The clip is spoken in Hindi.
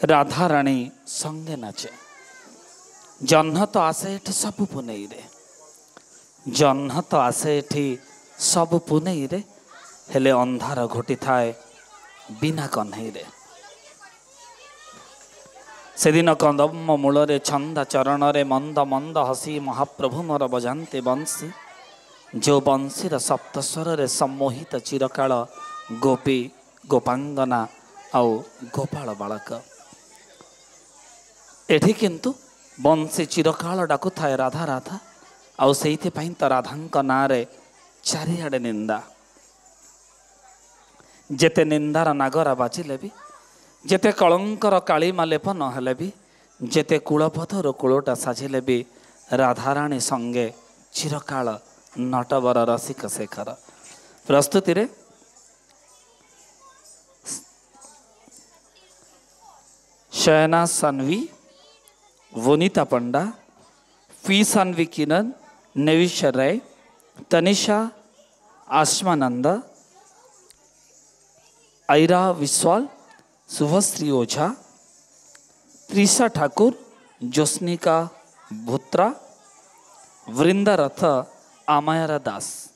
राधा राणी संगे नाचे। जह्न तो आसे एठी सब पुनई रे, जह्न तो आसे एठी सब पुनई रे, हेले अंधार घोटी थाए बिना कन्हई रे। सेदिन कदम मूल छंदा चरण रे मंद मंद हसी महाप्रभु मोर बजाते बंशी। जो बंशीर सप्तस्वर रे सम्मोहित चिरकाल गोपी गोपांगना आउ गोपाल बालक। एठी किंतु बंशी चिरकाल डाकु थाए राधा राधा, आउ सेइथि पई त राधांक नारे चारिआडे निंदा। जेते निंदार नागरा बाजिले भी, जेते कलंकर कालीमा लेप नहेले भी, जेते कूलपथर कूलटा साजिले भी, राधाराणी संगे चिरकाल नटवर रसिक शेखर। प्रस्तुति रे शयना सान्वी, वनिता पंडा, फी सान्वी किरण, नेविश राय, तनिषा आश्मानंद, आयरा विश्वाल, शुभश्री ओझा, त्रिषा ठाकुर, जोस्निका भूत्रा, वृंदा रथ, आमायारा दास।